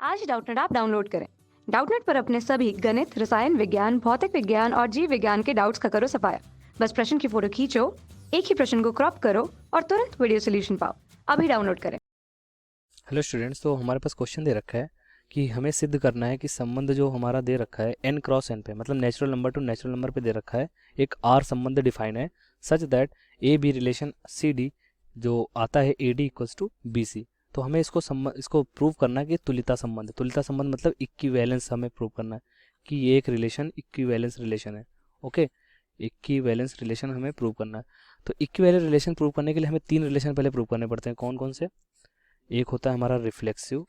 आज Doubtnut app download करें। Doubtnut पर अपने सभी गणित, रसायन विज्ञान, भौतिक विज्ञान और जीव विज्ञान के डाउट्स का करो सफाया। बस प्रश्न की फोटो खींचो, एक ही प्रश्न को क्रॉप करो और तुरंत वीडियो सोल्यूशन पाओ। अभी डाउनलोड करें। हेलो स्टूडेंट्स, तो हमारे पास क्वेश्चन दे रखा है कि हमें सिद्ध करना है कि संबंध जो हमारा दे रखा है n क्रॉस n पे, मतलब natural number to natural number पे दे रखा है, एक r संबंध डिफाइन है such that A B relation C D जो आता है A D equals to B C. तो हमें इसको प्रूव करना है कि तुल्यता संबंध मतलब इक्विवेलेंस हमें प्रूव करना है कि ये एक रिलेशन इक्विवेलेंस रिलेशन है। ओके, इक्विवेलेंस रिलेशन हमें प्रूव करना है। तो इक्विवेलेंस रिलेशन प्रूव करने के लिए हमें 3 रिलेशन पहले प्रूव करने पड़ते हैं। कौन कौन से? एक होता है हमारा रिफ्लेक्सिव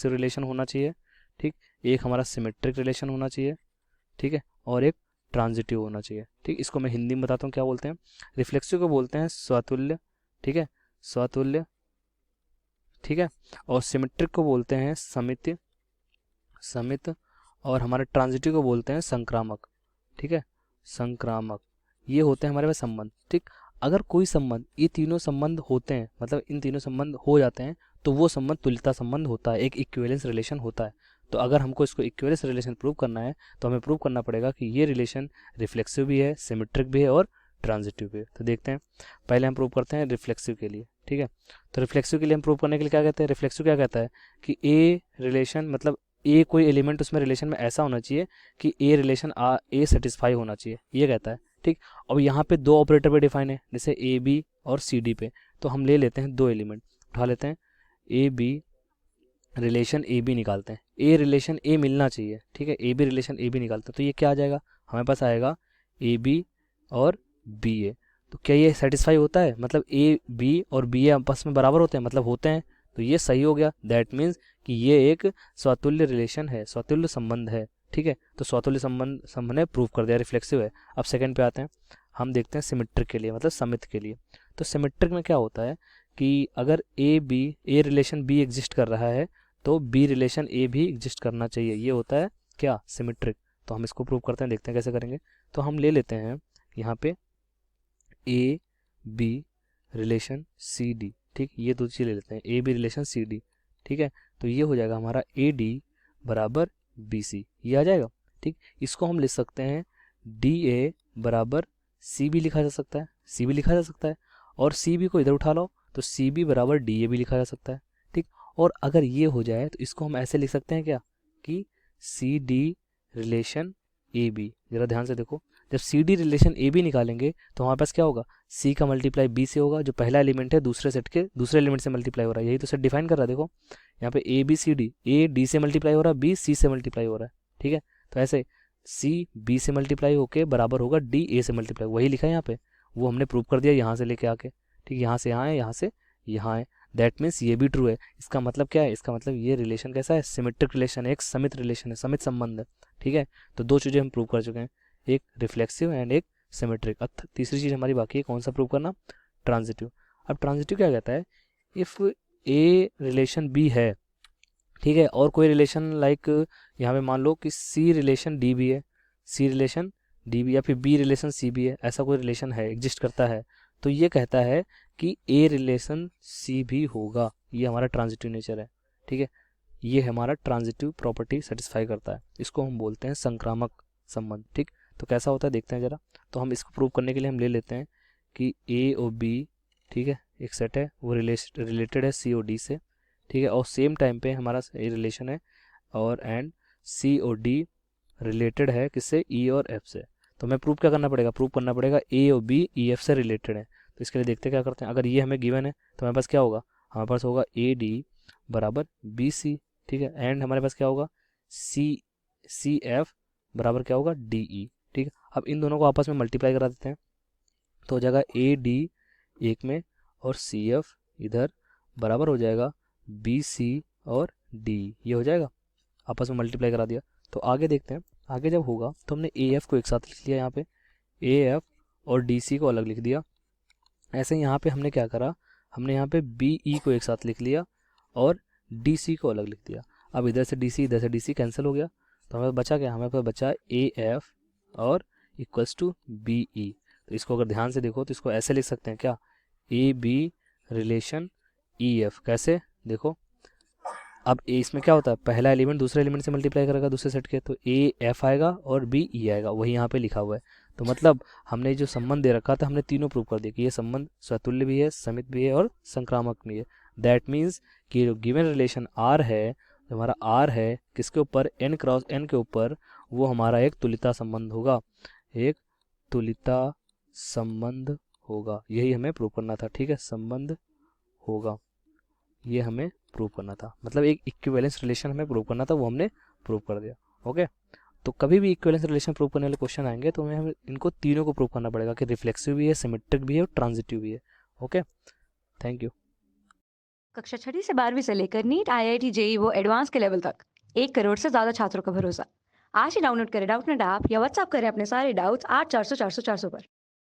रिलेशन होना चाहिए, ठीक। एक हमारा सिमेट्रिक रिलेशन होना चाहिए, ठीक है। और एक ट्रांजिटिव होना चाहिए, ठीक। इसको मैं हिंदी में बताता हूँ क्या बोलते हैं। रिफ्लेक्सिव को बोलते हैं स्वतुल्य, ठीक है, स्वतुल्य, ठीक है। और सिमेट्रिक को बोलते हैं समित समित और हमारे ट्रांजिटिव को बोलते हैं संक्रामक, ठीक है, संक्रामक। ये होते हैं हमारे पास संबंध, ठीक। अगर कोई संबंध, ये तीनों संबंध होते हैं, मतलब इन तीनों संबंध हो जाते हैं, तो वो संबंध तुल्यता संबंध होता है, एक इक्विवेलेंस रिलेशन होता है। तो अगर हमको इसको इक्विवेलेंस रिलेशन प्रूव करना है तो हमें प्रूव करना पड़ेगा कि ये रिलेशन रिफ्लेक्सिव भी है, सिमेट्रिक भी है और ट्रांजिटिव भी है। तो देखते हैं, पहले हम प्रूव करते हैं रिफ्लेक्सिव के लिए, ठीक है। तो रिफ्लेक्सिव के लिए हम प्रूव करने के लिए क्या कहते हैं, रिफ्लेक्सिव क्या कहता है कि ए रिलेशन मतलब ए कोई एलिमेंट उसमें रिलेशन में ऐसा होना चाहिए कि ए रिलेशन ए सेटिस्फाई होना चाहिए, ये कहता है, ठीक। अब यहाँ पे दो ऑपरेटर पे डिफाइन है, जैसे ए बी और सी डी पे। तो हम ले लेते हैं दो एलिमेंट, उठा लेते हैं A B relation A B निकालते हैं। ए रिलेशन ए मिलना चाहिए, ठीक है, A B relation A B निकालते हैं। तो ये क्या आ जाएगा, हमारे पास आएगा ए बी और बी ए। तो क्या ये सेटिस्फाई होता है, मतलब ए बी और बी ए आपस में बराबर होते हैं, मतलब होते हैं। तो ये सही हो गया, दैट मीन्स कि ये एक स्वतुल्य रिलेशन है, स्वतुल्य संबंध है, ठीक है। तो स्वतुल्य संबंध ने प्रूव कर दिया, रिफ्लेक्सिव है। अब सेकंड पे आते हैं, हम देखते हैं सिमेट्रिक के लिए, मतलब समित के लिए। तो सिमेट्रिक में क्या होता है कि अगर ए रिलेशन बी एग्जिस्ट कर रहा है तो बी रिलेशन ए भी एग्जिस्ट करना चाहिए, ये होता है क्या, सिमेट्रिक। तो हम इसको प्रूव करते हैं, देखते हैं कैसे करेंगे। तो हम ले लेते हैं यहाँ पे A B relation C D, ठीक, ये दो चीज़ ले लेते हैं, A B relation C D, ठीक है। तो ये हो जाएगा हमारा ए डी बराबर बी सी, ये आ जाएगा, ठीक। इसको हम लिख सकते हैं डी ए बराबर सी बी लिखा जा सकता है, सी बी लिखा जा सकता है। और सी बी को इधर उठा लो तो सी बी बराबर डी ए भी लिखा जा सकता है, ठीक। और अगर ये हो जाए तो इसको हम ऐसे लिख सकते हैं क्या, कि C D relation A B. जरा ध्यान से देखो, जब C D relation A B निकालेंगे तो हमारे पास क्या होगा, सी का मल्टीप्लाई बी से होगा, जो पहला एलिमेंट है दूसरे सेट के दूसरे एलिमेंट से मल्टीप्लाई हो रहा है, यही तो सेट डिफाइन कर रहा है। देखो यहाँ पे A B C D, A D से मल्टीप्लाई हो रहा है, बी सी से मल्टीप्लाई हो रहा है, ठीक है। तो ऐसे सी बी से मल्टीप्लाई होके बराबर होगा डी ए से मल्टीप्लाई, वही लिखा है यहाँ पे, वो हमने प्रूव कर दिया यहाँ से लेके आके, ठीक। यहाँ से यहाँ है, यहाँ से यहाँ है, दैट मीन्स ये भी ट्रू है। इसका मतलब क्या है, इसका मतलब ये रिलेशन कैसा है, सिमेट्रिक रिलेशन है, एक समित रिलेशन है, समित संबंध है, ठीक है। तो दो चीज़ें हम प्रूव कर चुके हैं, एक रिफ्लेक्सिव एंड एक सिमेट्रिक। अब तीसरी चीज़ हमारी बाकी है, कौन सा प्रूव करना, ट्रांजिटिव। अब ट्रांजिटिव क्या कहता है, इफ़ ए रिलेशन बी है, ठीक है, और कोई रिलेशन लाइक यहाँ पे मान लो कि सी रिलेशन डी भी है, सी रिलेशन डी बी, या फिर बी रिलेशन सी बी है, ऐसा कोई रिलेशन है, एग्जिस्ट करता है, तो ये कहता है कि ए रिलेशन सी भी होगा, ये हमारा ट्रांजिटिव नेचर है, ठीक है। ये हमारा ट्रांजिटिव प्रॉपर्टी सेटिस्फाई करता है, इसको हम बोलते हैं संक्रामक संबंध, ठीक। तो कैसा होता है देखते हैं जरा। तो हम इसको प्रूव करने के लिए हम ले लेते हैं कि ए और बी, ठीक है, एक सेट है, वो रिलेटेड है सी और डी से, ठीक है। और सेम टाइम पे हमारा ए रिलेशन है और एंड सी और डी रिलेटेड है किससे, ई और एफ से। तो हमें प्रूव क्या करना पड़ेगा, प्रूव करना पड़ेगा ए और बी ई एफ से रिलेटेड है। तो इसके लिए देखते हैं क्या करते हैं। अगर ये हमें गिवन है तो हमारे पास क्या होगा, हमारे पास होगा ए डी बराबर बी सी, ठीक है। एंड हमारे पास क्या होगा, सी एफ बराबर क्या होगा, डी ई, ठीक है। अब इन दोनों को आपस में मल्टीप्लाई करा देते हैं, तो हो जाएगा ए डी एक में और सी एफ इधर बराबर हो जाएगा बी सी और डी, ये हो जाएगा, आपस में मल्टीप्लाई करा दिया। तो आगे देखते हैं, आगे जब होगा तो हमने ए एफ को एक साथ लिख लिया, यहाँ पे ए एफ और डी सी को अलग लिख दिया। ऐसे यहाँ पे हमने क्या करा, हमने यहाँ पे बी ई को एक साथ लिख लिया और डी सी को अलग लिख दिया। अब इधर से डी सी, इधर से डी सी कैंसिल हो गया, तो हमें बचा क्या, हमें पास बचा ए एफ और इक्वल्स टू बी ई। तो इसको अगर ध्यान से देखो तो इसको ऐसे लिख सकते हैं क्या, A B relation E F, कैसे देखो, अब इसमें क्या होता है, पहला एलिमेंट दूसरे एलिमेंट से मल्टीप्लाई करेगा दूसरे सेट के, तो ए एफ आएगा और बी ई आएगा, वही यहाँ पे लिखा हुआ है। तो मतलब हमने जो संबंध दे रखा था हमने तीनों प्रूव कर दिया कि ये संबंध स्वतुल्य भी है, समित भी है और संक्रामक भी है। दैट मीन्स कि जो गिवन रिलेशन आर है, जो हमारा आर है किसके ऊपर, एन क्रॉस एन के ऊपर, वो हमारा एक तुल्यता संबंध होगा, एक तुल्यता संबंध होगा। यही हमें प्रूव करना था, ठीक है, संबंध होगा, ये हमें प्रूव करना था। मतलब एक इक्विवेलेंस रिलेशन हमें प्रूव करना था, वो हमने प्रूव कर दिया। ओके, तो कभी भी इक्विवेलेंस रिलेशन प्रूव करने वाले क्वेश्चन आएंगे तो हमें इनको तीनों को प्रूव करना पड़ेगा कि रिफ्लेक्सिव भी है, सिमेट्रिक भी है और ट्रांजिटिव भी है। Okay, thank you. कक्षा 6वीं से 12वीं से लेकर नीट, IIT, JEE वो एडवांस के लेवल तक 1 करोड़ से ज़्यादा छात्रों का भरोसा। आज ही डाउनलोड करें डाउटनेट ऐप या व्हाट्सएप करें अपने सारे डाउट्स 8400 400 400 पर।